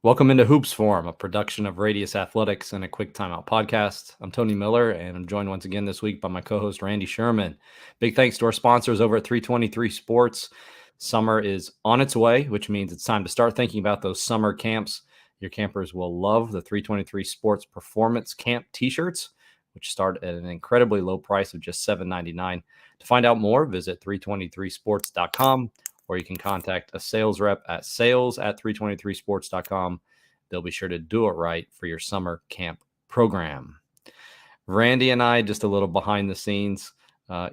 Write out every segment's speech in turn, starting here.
Welcome into Hoops Forum, a production of Radius Athletics and a quick timeout podcast. I'm Tony Miller, and I'm joined once again this week by my co-host Randy Sherman. Big thanks to our sponsors over at 323 Sports. Summer is on its way, which means it's time to start thinking about those summer camps. Your campers will love the 323 Sports Performance Camp t-shirts, which start at an incredibly low price of just $7.99. To find out more, visit 323sports.com. Or you can contact a sales rep at sales@323sports.com. They'll be sure to do it right for your summer camp program. Randy and I, just a little behind the scenes.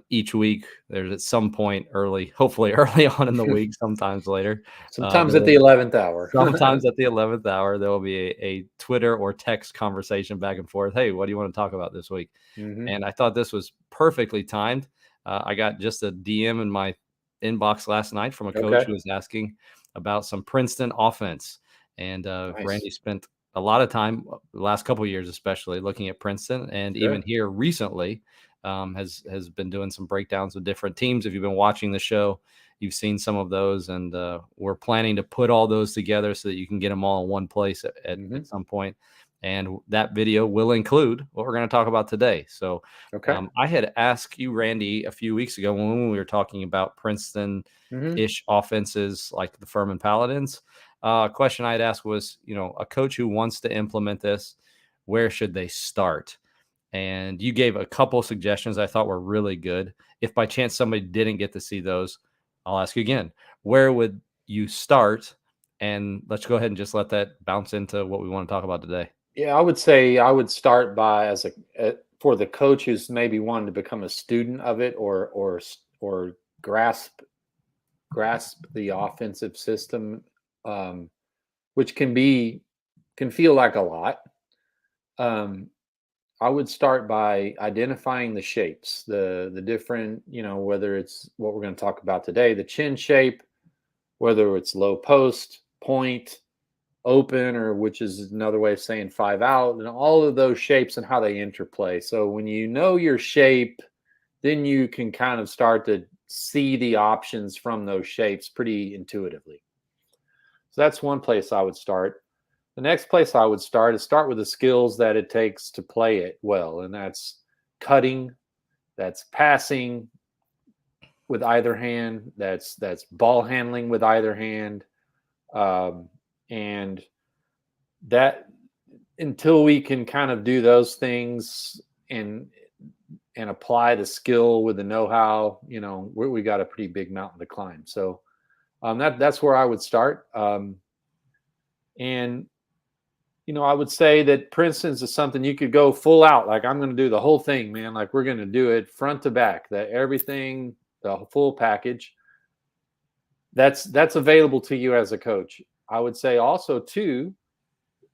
Each week, there's at some point hopefully early on in the week, sometimes later. Sometimes at the 11th hour. Sometimes at the 11th hour, there will be a Twitter or text conversation back and forth. Hey, what do you want to talk about this week? Mm-hmm. And I thought this was perfectly timed. I got just a DM in my inbox last night from a coach who was asking about some Princeton offense. And Nice. Randy spent a lot of time, the last couple of years especially, looking at Princeton, and even here recently has been doing some breakdowns of different teams. If you've been watching the show, you've seen some of those, and we're planning to put all those together so that you can get them all in one place at some point. And that video will include what we're going to talk about today. So I had asked you, Randy, a few weeks ago when we were talking about Princeton-ish offenses like the Furman Paladins. A question I'd asked was, a coach who wants to implement this, where should they start? And you gave a couple suggestions I thought were really good. If by chance somebody didn't get to see those, I'll ask you again, where would you start? And let's go ahead and just let that bounce into what we want to talk about today. Yeah, I would say I would start by for the coach who's maybe wanting to become a student of it or grasp the offensive system, which can feel like a lot. I would start by identifying the shapes, the different, whether it's what we're going to talk about today, the chin shape, whether it's low post, point, open, or which is another way of saying 5 out, and all of those shapes and how they interplay. So when you know your shape, then you can kind of start to see the options from those shapes pretty intuitively. So that's one place I would start. The next place I would start with the skills that it takes to play it well, and that's cutting, that's passing with either hand, that's ball handling with either hand. And that until we can kind of do those things and apply the skill with the know-how, we got a pretty big mountain to climb. So that's where I would start. And I would say that Princeton's is something you could go full out. Like, I'm going to do the whole thing, man. Like, we're going to do it front to back, everything, the full package. That's available to you as a coach. I would say also, too,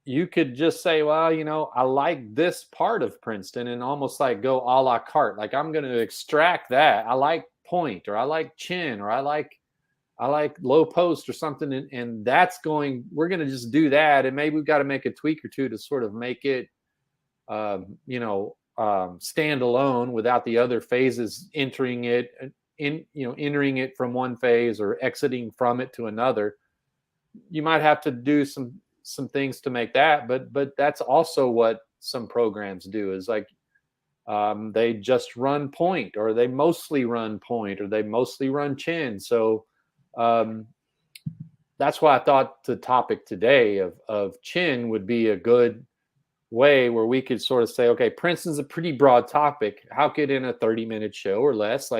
you could just say, well, I like this part of Princeton, and almost like go a la carte. Like, I'm going to extract that. I like point, or I like chin, or I like low post or something. And we're going to just do that. And maybe we've got to make a tweak or two to sort of make it, stand alone without the other phases entering it from one phase or exiting from it to another. You might have to do some things to make that, but that's also what some programs do, is like they just run point, or they mostly run point, or they mostly run chin. So that's why I thought the topic today of chin would be a good way where we could sort of say, okay, Princeton's a pretty broad topic. How could, in a 30-minute show or less,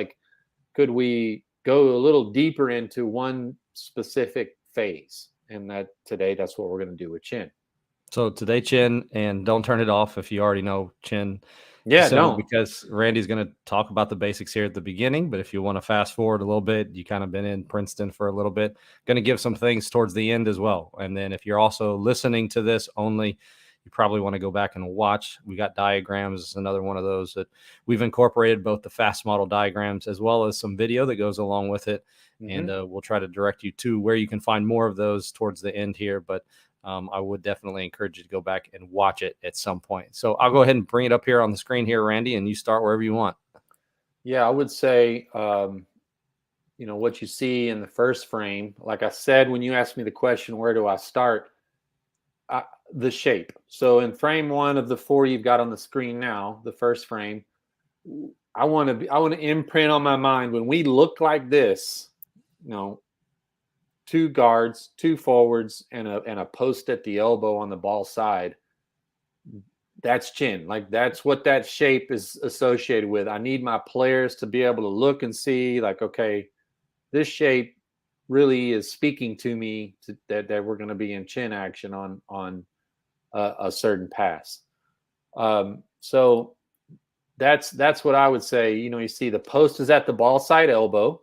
could we go a little deeper into one specific phase? And that's what we're going to do with chin. So today, chin, and don't turn it off if you already know chin. Yeah, don't. Because Randy's going to talk about the basics here at the beginning, but if you want to fast forward a little bit, you kind of been in Princeton for a little bit, going to give some things towards the end as well. And then if you're also listening to this only, you probably want to go back and watch. We got diagrams, another one of those that we've incorporated, both the fast model diagrams as well as some video that goes along with it. Mm-hmm. And we'll try to direct you to where you can find more of those towards the end here. But I would definitely encourage you to go back and watch it at some point. So I'll go ahead and bring it up here on the screen here, Randy, and you start wherever you want. Yeah, I would say, what you see in the first frame, like I said, when you asked me the question, where do I start? the shape. So in frame 1 of the 4 you've got on the screen now, the first frame, I want to imprint on my mind when we look like this, 2 guards, 2 forwards, and a post at the elbow on the ball side. That's chin. Like, that's what that shape is associated with. I need my players to be able to look and see, like, okay, this shape really is speaking to me that we're going to be in chin action on a certain pass. So that's what I would say. You see the post is at the ball side elbow.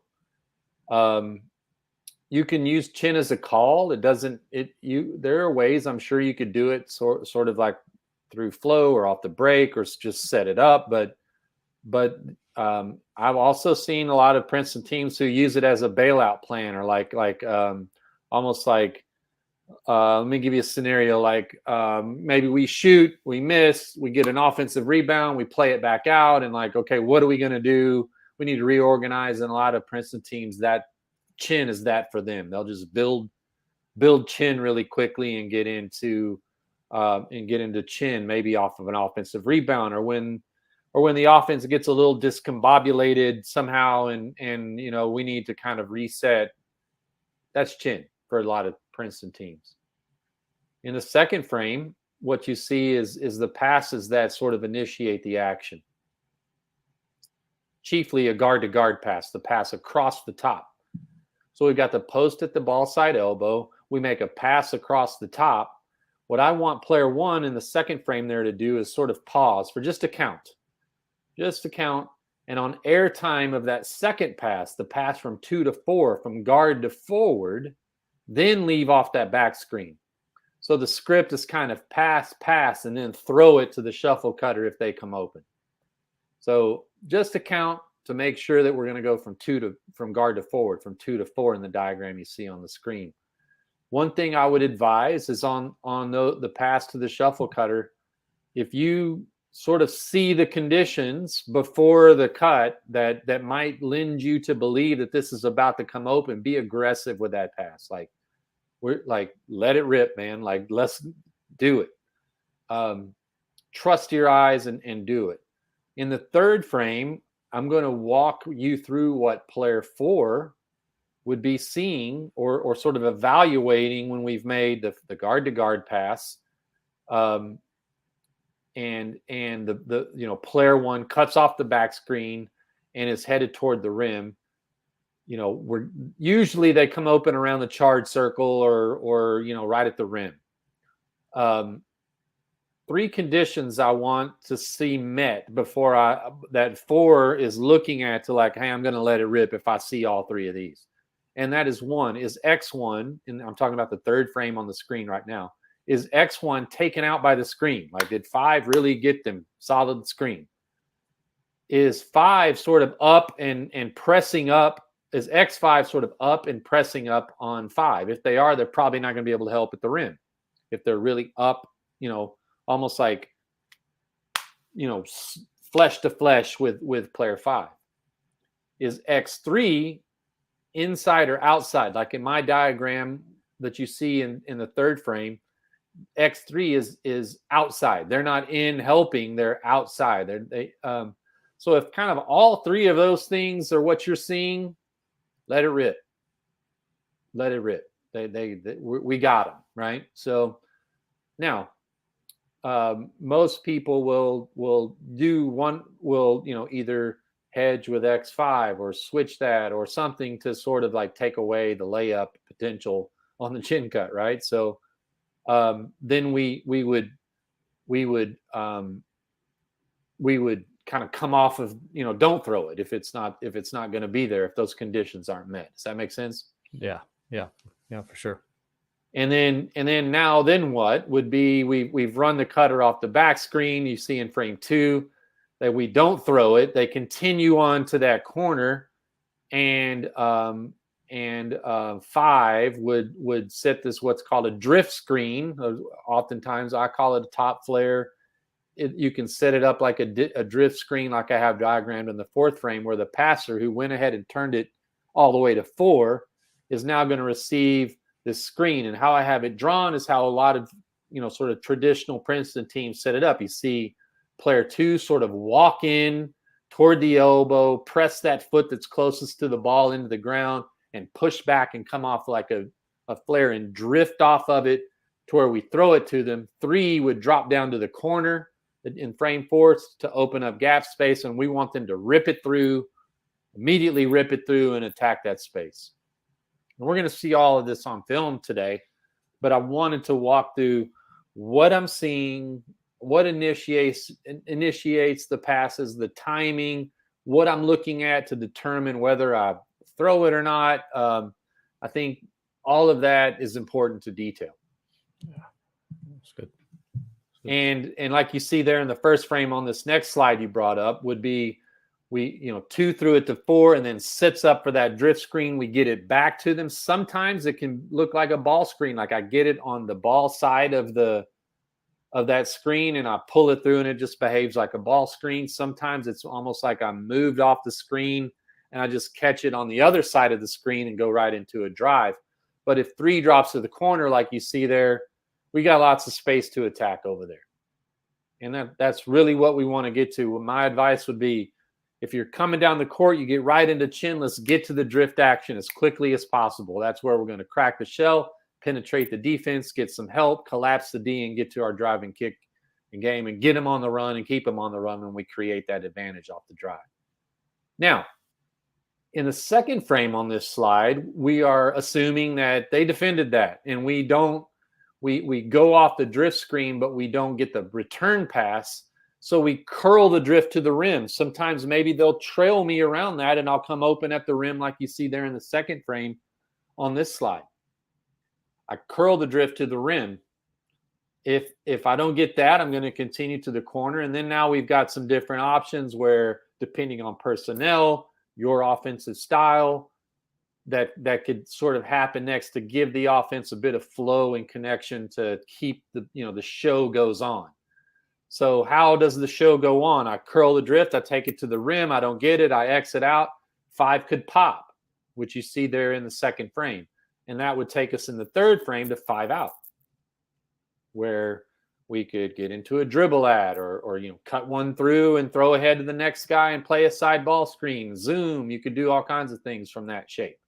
You can use chin as a call. There are ways I'm sure you could do it sort of like through flow or off the break or just set it up. But I've also seen a lot of Princeton teams who use it as a bailout plan, or almost like, let me give you a scenario. Like maybe we shoot, we miss, we get an offensive rebound, we play it back out, and like, okay, what are we going to do? We need to reorganize. And a lot of Princeton teams, that chin is that for them. They'll just build chin really quickly and get into chin, maybe off of an offensive rebound, or when the offense gets a little discombobulated somehow, and we need to kind of reset. That's chin for a lot of Princeton teams. In the second frame, what you see is the passes that sort of initiate the action. Chiefly a guard-to-guard pass, the pass across the top. So we've got the post at the ball side elbow. We make a pass across the top. What I want player 1 in the second frame there to do is sort of pause for just a count. And on air time of that second pass, the pass from 2 to 4, from guard to forward, then leave off that back screen. So the script is kind of pass, and then throw it to the shuffle cutter if they come open. So just a count to make sure that we're going to go from guard to forward, from 2 to 4 in the diagram you see on the screen. One thing I would advise is on the pass to the shuffle cutter, if you sort of see the conditions before the cut that might lend you to believe that this is about to come open, be aggressive with that pass. Let it rip, man. Like, let's do it. Trust your eyes and do it. In the third frame, I'm going to walk you through what player 4 would be seeing or sort of evaluating when we've made the guard-to-guard pass. And the player 1 cuts off the back screen and is headed toward the rim. We're usually they come open around the charge circle or right at the rim. 3 conditions I want to see met before that 4 is looking at to like, hey, I'm going to let it rip if I see all 3 of these. And that is, 1 is X1, and I'm talking about the third frame on the screen right now. Is X1 taken out by the screen? Like, did 5 really get them solid screen? Is 5 sort of up and pressing up? Is X5 sort of up and pressing up on 5? If they are, they're probably not going to be able to help at the rim. If they're really up, almost like, flesh to flesh with player 5. Is X3 inside or outside? Like in my diagram that you see in the third frame, X3 is outside. They're not in helping. They're outside. So if kind of all 3 of those things are what you're seeing, let it rip. Let it rip. We got them, right? So now, most people will either hedge with X5 or switch that or something to sort of like take away the layup potential on the chin cut, right? So then we would kind of come off of, don't throw it if it's not going to be there, if those conditions aren't met. Does that make sense? Yeah, for sure. And then what would be, we've run the cutter off the back screen. You see in frame 2 that we don't throw it. They continue on to that corner, and 5 would set this what's called a drift screen. Oftentimes I call it a top flare. You can set it up like a drift screen, like I have diagrammed in the fourth frame, where the passer who went ahead and turned it all the way to 4 is now going to receive this screen. And how I have it drawn is how a lot of sort of traditional Princeton teams set it up. You see player 2 sort of walk in toward the elbow, press that foot that's closest to the ball into the ground, and push back and come off like a flare and drift off of it to where we throw it to them. 3 would drop down to the corner in frame 4 to open up gap space, and we want them to immediately rip it through and attack that space. And we're going to see all of this on film today, but I wanted to walk through what I'm seeing, what initiates the passes, the timing, what I'm looking at to determine whether I throw it or not. I think all of that is important to detail. Yeah, that's good. And like you see there in the first frame on this next slide you brought up would be 2 threw it to 4 and then sits up for that drift screen. We get it back to them. Sometimes it can look like a ball screen, like I get it on the ball side of that screen and I pull it through and it just behaves like a ball screen. Sometimes it's almost like I'm moved off the screen and I just catch it on the other side of the screen and go right into a drive. But if 3 drops to the corner, like you see there, we got lots of space to attack over there. And that's really what we want to get to. My advice would be, if you're coming down the court, you get right into chin, let's get to the drift action as quickly as possible. That's where we're going to crack the shell, penetrate the defense, get some help, collapse the D, and get to our drive and kick game and get them on the run and keep them on the run when we create that advantage off the drive. Now, in the second frame on this slide, we are assuming that they defended that, and we go off the drift screen, but we don't get the return pass. So we curl the drift to the rim. Sometimes maybe they'll trail me around that and I'll come open at the rim like you see there in the second frame on this slide. I curl the drift to the rim. If I don't get that, I'm going to continue to the corner. And then now we've got some different options where, depending on personnel, your offensive style, that could sort of happen next to give the offense a bit of flow and connection to keep the show goes on. So how does the show go on? I curl the drift. I take it to the rim. I don't get it. I exit out. 5 could pop, which you see there in the second frame. And that would take us in the third frame to 5 out, where we could get into a dribble at or cut one through and throw ahead to the next guy and play a side ball screen. Zoom. You could do all kinds of things from that shape.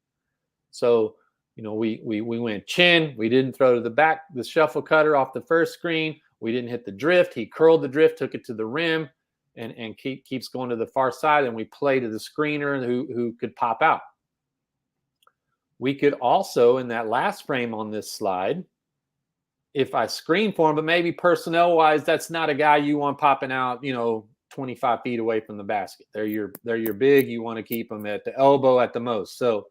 So, we went chin. We didn't throw to the back, the shuffle cutter off the first screen. We didn't hit the drift. He curled the drift, took it to the rim, and keeps going to the far side. And we play to the screener who could pop out. We could also, in that last frame on this slide, if I screen for him, but maybe personnel-wise, that's not a guy you want popping out, 25 feet away from the basket. They're your big. You want to keep them at the elbow at the most. So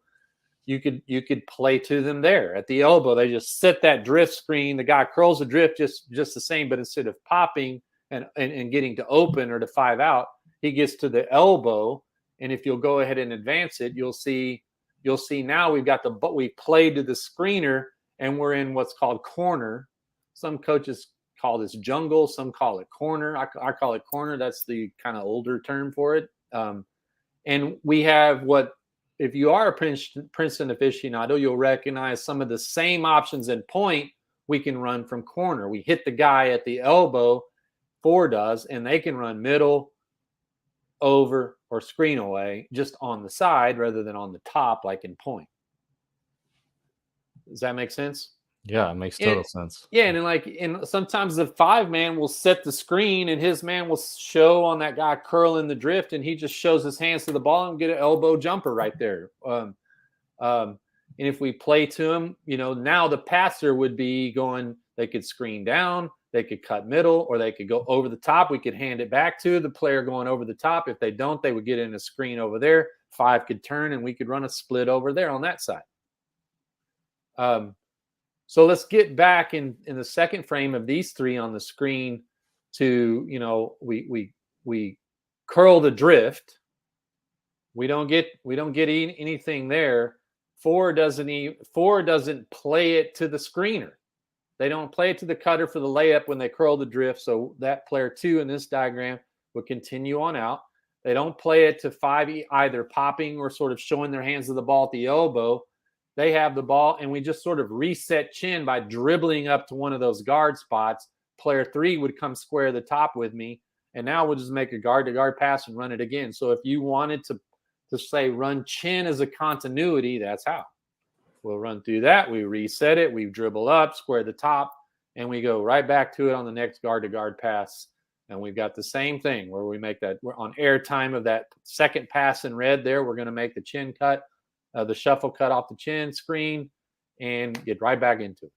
you could play to them there at the elbow. They just set that drift screen. The guy curls the drift just the same, but instead of popping and getting to open or to 5 out, he gets to the elbow. And if you'll go ahead and advance it, you'll see now we played to the screener and we're in what's called corner. Some coaches call this jungle. Some call it corner. I call it corner. That's the kind of older term for it. And we have if you are a Princeton aficionado, you'll recognize some of the same options in point we can run from corner. We hit the guy at the elbow, 4 does, and they can run middle, over, or screen away just on the side rather than on the top like in point. Does that make sense? Yeah, it makes total sense. Yeah, and sometimes the 5 man will set the screen and his man will show on that guy curling the drift and he just shows his hands to the ball and get an elbow jumper right there. And if we play to him, now the passer would be going, they could screen down, they could cut middle, or they could go over the top. We could hand it back to the player going over the top. If they don't, they would get in a screen over there. 5 could turn and we could run a split over there on that side. So let's get back in the second frame of these 3 on the screen to, we curl the drift. We don't get anything there. 4 doesn't play it to the screener. They don't play it to the cutter for the layup when they curl the drift. So that player 2 in this diagram would continue on out. They don't play it to 5 either popping or sort of showing their hands to the ball at the elbow. They have the ball, and we just sort of reset chin by dribbling up to one of those guard spots. Player 3 would come square the top with me, and now we'll just make a guard-to-guard pass and run it again. So if you wanted to say run chin as a continuity, that's how. We'll run through that. We reset it. We dribble up, square the top, and we go right back to it on the next guard-to-guard pass. And we've got the same thing where we make that. We're on air time of that second pass in red there. We're going to make the chin cut. The shuffle cut off the chin screen and get right back into it.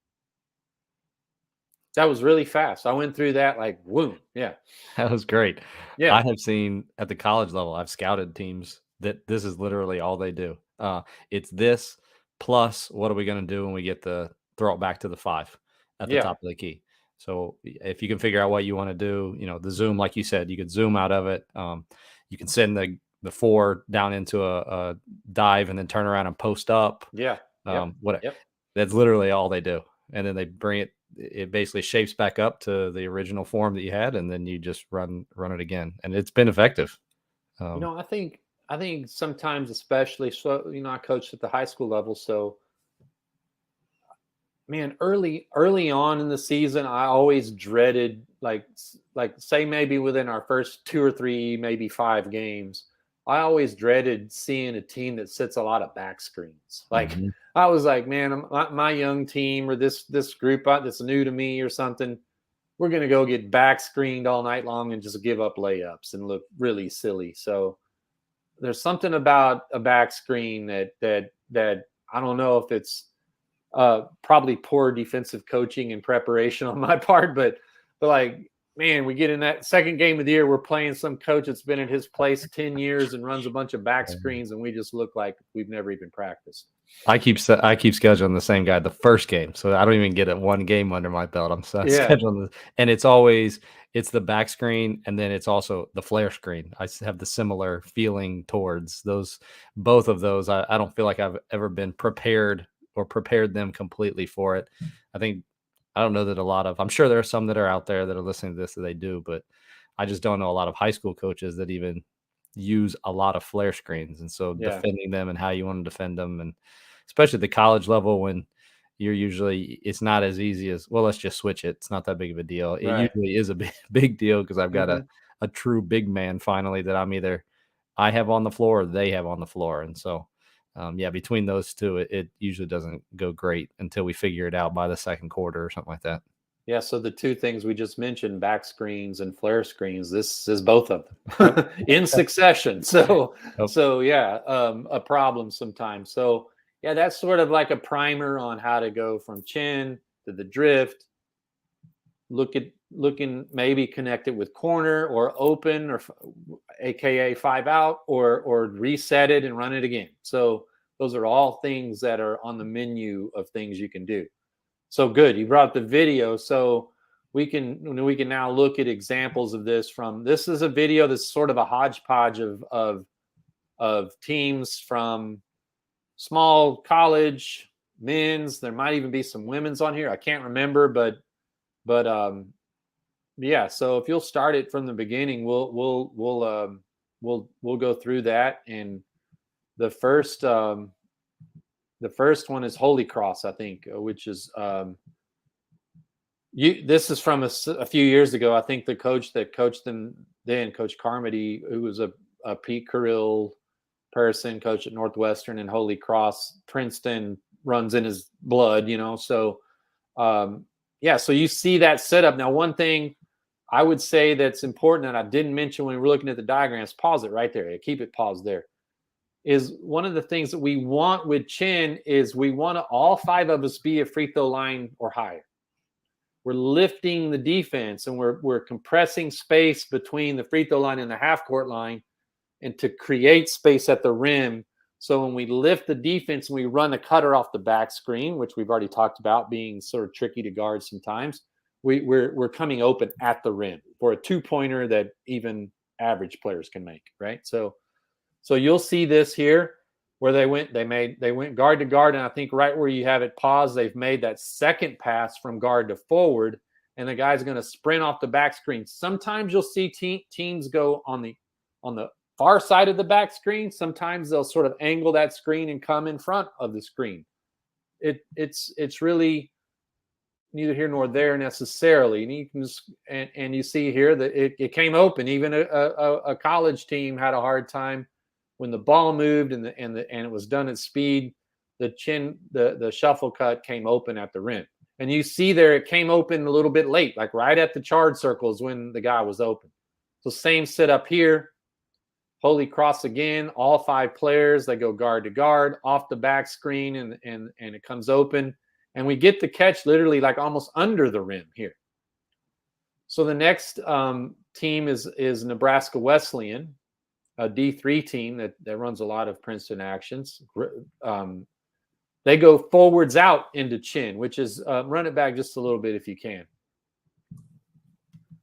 That was really fast. I went through that like, whoom. Yeah. That was great. Yeah. I have seen at the college level, I've scouted teams that this is literally all they do. It's this plus what are we going to do when we get the throw it back to the 5 at the Yeah. top of the key. So if you can figure out what you want to do, the zoom, like you said, you could zoom out of it. You can send the 4 down into a dive and then turn around and post up. Yeah. That's literally all they do. And then they bring it basically shapes back up to the original form that you had, and then you just run it again. And it's been effective. I think sometimes, especially, so, I coached at the high school level. So, man, early on in the season, I always dreaded, like say maybe within our first 2 or 3, maybe 5 games, I always dreaded seeing a team that sits a lot of back screens. Like I was like, man, my young team or this group that's new to me or something, we're going to go get back screened all night long and just give up layups and look really silly. So there's something about a back screen that I don't know if it's probably poor defensive coaching and preparation on my part, but like, man, we get in that second game of the year, we're playing some coach that's been at his place 10 years and runs a bunch of back screens, and we just look like we've never even practiced. I keep scheduling the same guy the first game, so I don't even get it 1 game under my belt. I'm scheduling and it's the back screen, and then it's also the flare screen. I have the similar feeling towards those. Both of those, I don't feel like I've ever been prepared them completely for it. I don't know that I'm sure there are some that are out there that are listening to this that they do, but I just don't know a lot of high school coaches that even use a lot of flare screens. And so defending them and how you want to defend them, and especially at the college level when it's not as easy as, well, let's just switch it. It's not that big of a deal. It usually is a big deal because I've got a true big man finally that I have on the floor or they have on the floor. And so between those two, it usually doesn't go great until we figure it out by the second quarter or something like that. Yeah, so the 2 things we just mentioned, back screens and flare screens, this is both of them in succession. So a problem sometimes. So yeah, that's sort of like a primer on how to go from chin to the drift. Looking maybe connect it with corner or open or AKA 5 out or reset it and run it again. So those are all things that are on the menu of things you can do. So good. You brought up the video. So we can now look at examples of this this is a video that's sort of a hodgepodge of teams from small college, men's. There might even be some women's on here. I can't remember, but yeah. So if you'll start it from the beginning, we'll go through that. And the first one is Holy Cross, I think, which is this is from a few years ago. I think the coach that coached them then, Coach Carmody, who was a Pete Carrill person, coach at Northwestern and Holy Cross, Princeton runs in his blood, So so you see that setup. Now, one thing I would say that's important that I didn't mention when we were looking at the diagrams, pause it right there. Keep it paused there. Is one of the things that we want with chin is we want to all 5 of us be a free throw line or higher. We're lifting the defense and we're compressing space between the free throw line and the half court line, and to create space at the rim. So when we lift the defense and we run a cutter off the back screen, which we've already talked about being sort of tricky to guard sometimes, we're coming open at the rim for a 2-pointer that even average players can make, right? So you'll see this here where they went guard to guard, and I think right where you have it paused, they've made that second pass from guard to forward, and the guy's going to sprint off the back screen. Sometimes you'll see teams go on the far side of the back screen. Sometimes they'll sort of angle that screen and come in front of the screen. it's really neither here nor there necessarily. And you can just, and you see here that it came open. Even a college team had a hard time when the ball moved and it was done at speed. The shuffle cut came open at the rim. And you see there, it came open a little bit late, like right at the charge circles when the guy was open. So same setup here. Holy cross again, all 5 players, they go guard to guard off the back screen and it comes open. And we get the catch literally like almost under the rim here. So the next team is Nebraska Wesleyan, a D3 team that runs a lot of Princeton actions. They go forwards out into chin, which is run it back just a little bit if you can,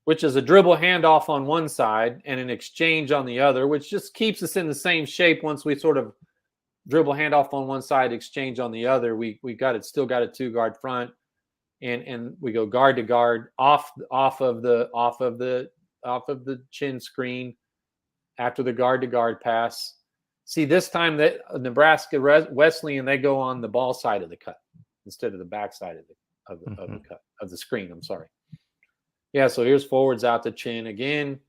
which is a dribble handoff on one side and an exchange on the other, which just keeps us in the same shape. Once we sort of dribble handoff on one side, exchange on the other, we still got a 2-guard front, and we go guard to guard off of the chin screen after the guard to guard pass. See, this time that Nebraska Wesleyan, they go on the ball side of the cut instead of the back side of the cut of the screen. I'm sorry. Yeah, so here's forwards out to chin again.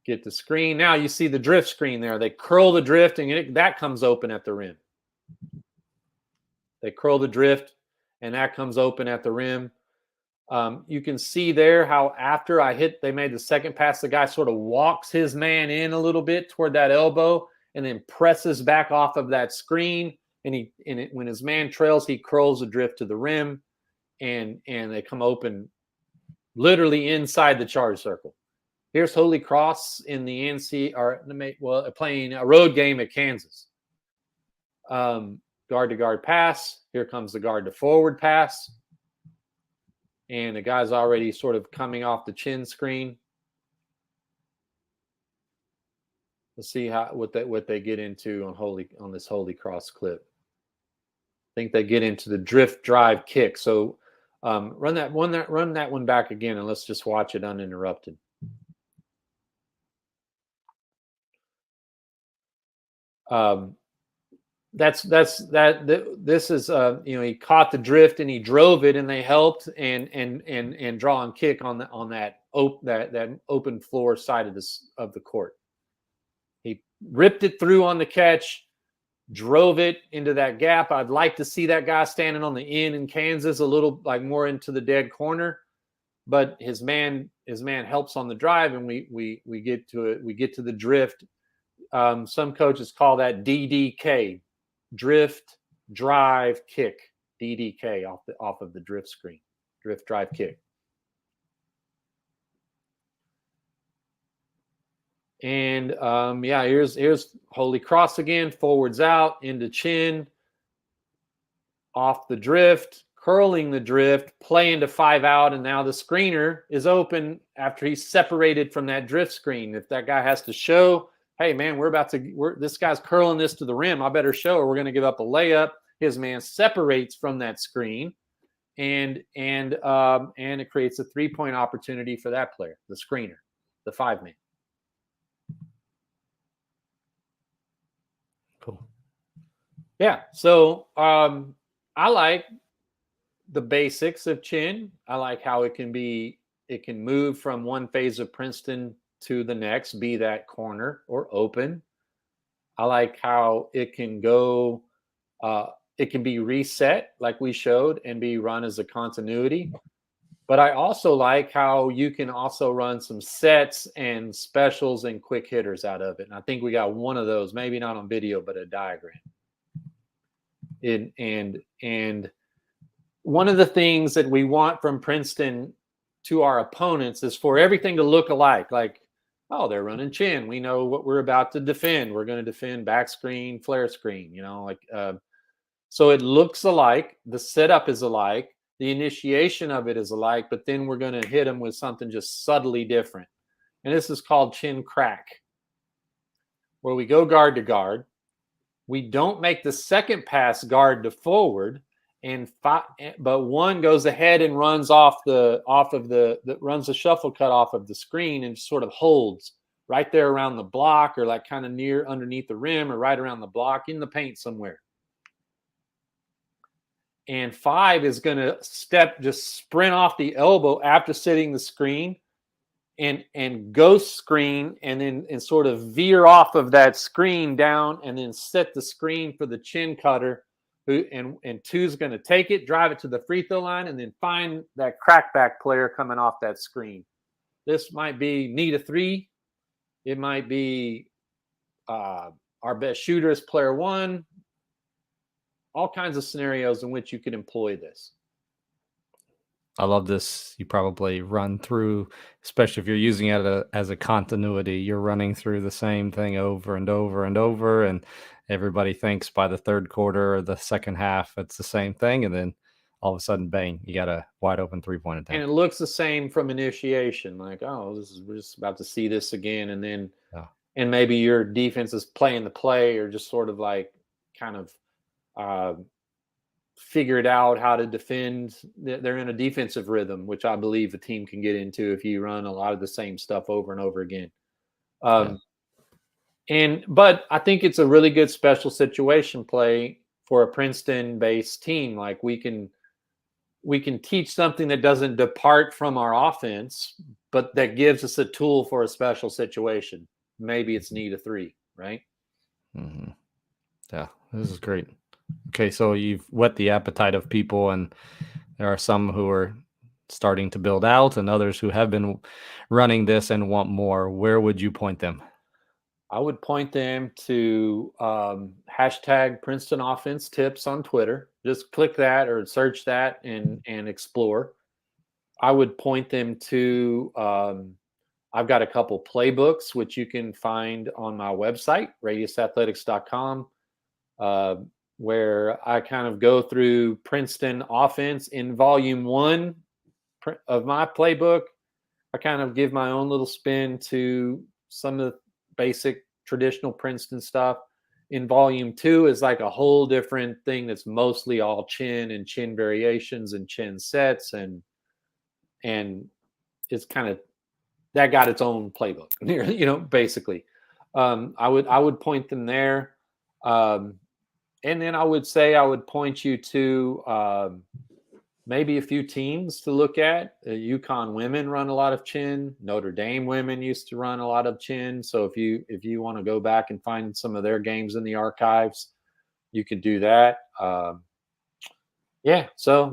Get the screen. Now you see the drift screen there. They curl the drift, and that comes open at the rim. They curl the drift, and that comes open at the rim. You can see there how after they made the second pass, the guy sort of walks his man in a little bit toward that elbow and then presses back off of that screen. And when his man trails, he curls the drift to the rim, and they come open literally inside the charge circle. Here's Holy Cross in the playing a road game at Kansas. Guard to guard pass. Here comes the guard to forward pass. And the guy's already sort of coming off the chin screen. Let's see what they get into on this Holy Cross clip. I think they get into the drift drive kick. So run that one back again, and let's just watch it uninterrupted. This is he caught the drift and he drove it, and they helped and draw and kick on that open floor side of the court. He ripped it through on the catch, drove it into that gap. I'd like to see that guy standing on the end in Kansas, a little like more into the dead corner, but his man helps on the drive, and we get to it. We get to the drift. Some coaches call that DDK. Drift, drive, kick, DDK off of the drift screen, drift, drive, kick. And here's Holy Cross again, forwards out into chin, off the drift, curling the drift, play into 5 out, and now the screener is open after he's separated from that drift screen. If that guy has to show, hey man, this guy's curling this to the rim, I better show, or we're going to give up a layup. His man separates from that screen, and it creates a 3-point opportunity for that player, the screener, the 5-man. Cool. Yeah. So I like the basics of chin. I like how it can move from one phase of Princeton to the next, be that corner or open. I like how it can go, it can be reset like we showed and be run as a continuity. But I also like how you can also run some sets and specials and quick hitters out of it. And I think we got one of those, maybe not on video, but a diagram. And one of the things that we want from Princeton to our opponents is for everything to look alike. Like, oh, they're running chin. We know what we're about to defend. We're going to defend back screen, flare screen, so it looks alike. The setup is alike. The initiation of it is alike, but then we're going to hit them with something just subtly different. And this is called chin crack, where we go guard to guard. We don't make the second pass guard to forward, but one goes ahead and runs runs the shuffle cut off of the screen and sort of holds right there around the block, or like kind of near underneath the rim, or right around the block in the paint somewhere. and 5 is going to just sprint off the elbow after setting the screen and ghost screen, and then and sort of veer off of that screen down and then set the screen for the chin cutter, and 2's going to take it, drive it to the free throw line, and then find that crackback player coming off that screen. This might be need a 3. It might be our best shooter is player 1. All kinds of scenarios in which you could employ this. I love this. You probably run through, especially if you're using it as a continuity, you're running through the same thing over and over and over. And everybody thinks by the third quarter or the second half, it's the same thing. And then all of a sudden, bang, you got a wide open 3-point attempt. And it looks the same from initiation. Like, oh, we're just about to see this again. And then, and maybe your defense is playing the play, or just sort of like kind of figured out how to defend. They're in a defensive rhythm, which I believe a team can get into if you run a lot of the same stuff over and over again. But I think it's a really good special situation play for a Princeton-based team. Like we can teach something that doesn't depart from our offense, but that gives us a tool for a special situation. Maybe it's need a 3, right? Mm-hmm. Yeah, this is great. Okay, so you've whet the appetite of people, and there are some who are starting to build out and others who have been running this and want more. Where would you point them? I would point them to hashtag Princeton Offense tips on Twitter. Just click that or search that and explore. I would point them to I've got a couple playbooks, which you can find on my website, radiusathletics.com, where I kind of go through Princeton Offense in volume 1 of my playbook. I kind of give my own little spin to some of the basic traditional Princeton stuff. In volume 2 is like a whole different thing that's mostly all chin and chin variations and chin sets, and it's kind of that got its own playbook, basically. I would point them there. And then I would say I would point you to maybe a few teams to look at. UConn women run a lot of chin. Notre Dame women used to run a lot of chin. So if you want to go back and find some of their games in the archives, you could do that. So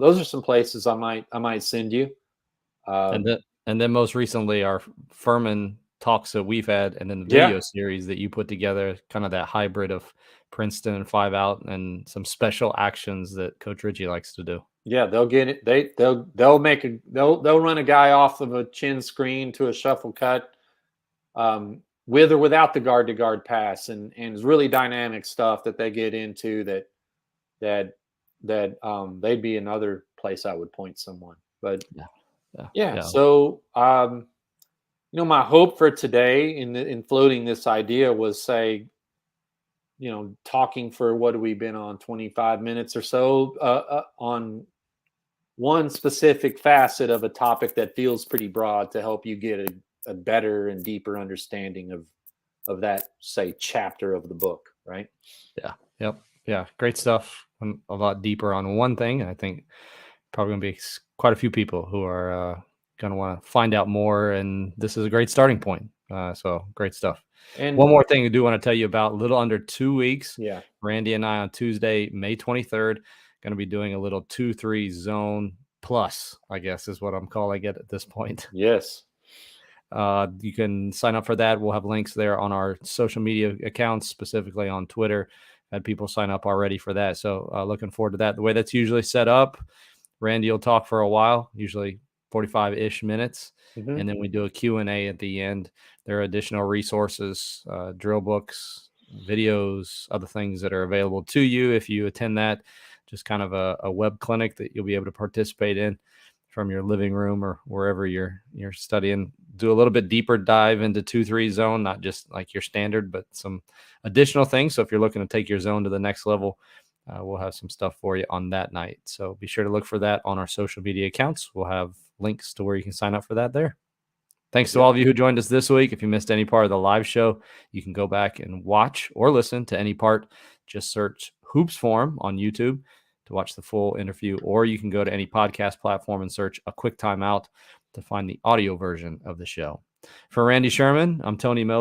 those are some places I might send you. And then most recently, our Furman talks that we've had, and then the video series that you put together, kind of that hybrid of Princeton and 5 out and some special actions that Coach Ritchie likes to do. Yeah, they'll get it. They'll run a guy off of a chin screen to a shuffle cut, with or without the guard to guard pass, and it's really dynamic stuff that they get into that they'd be another place I would point someone. But so my hope for today in floating this idea was, say, talking for what have we been on 25 minutes or so on one specific facet of a topic that feels pretty broad, to help you get a better and deeper understanding of that, say, chapter of the book, right? Yeah, great stuff. I'm a lot deeper on one thing. I think probably going to be quite a few people who are going to want to find out more, and this is a great starting point. So great stuff. And one more thing I do want to tell you about, a little under 2 weeks. Yeah. Randy and I on Tuesday, May 23rd, going to be doing a little 2-3 zone plus, I guess is what I'm calling it at this point. Yes. You can sign up for that. We'll have links there on our social media accounts, specifically on Twitter. Had people sign up already for that. So looking forward to that. The way that's usually set up, Randy will talk for a while, usually 45-ish minutes. Mm-hmm. And then we do a Q&A at the end. There are additional resources, drill books, videos, other things that are available to you if you attend that. Just kind of a web clinic that you'll be able to participate in from your living room or wherever you're studying. Do a little bit deeper dive into 2-3 zone, not just like your standard, but some additional things. So if you're looking to take your zone to the next level, we'll have some stuff for you on that night. So be sure to look for that on our social media accounts. We'll have links to where you can sign up for that there. Thanks to all of you who joined us this week. If you missed any part of the live show, you can go back and watch or listen to any part. Just search Hoops Forum on YouTube. to watch the full interview, or you can go to any podcast platform and search A Quick Timeout to find the audio version of the show. For Randy Sherman, I'm Tony Mo.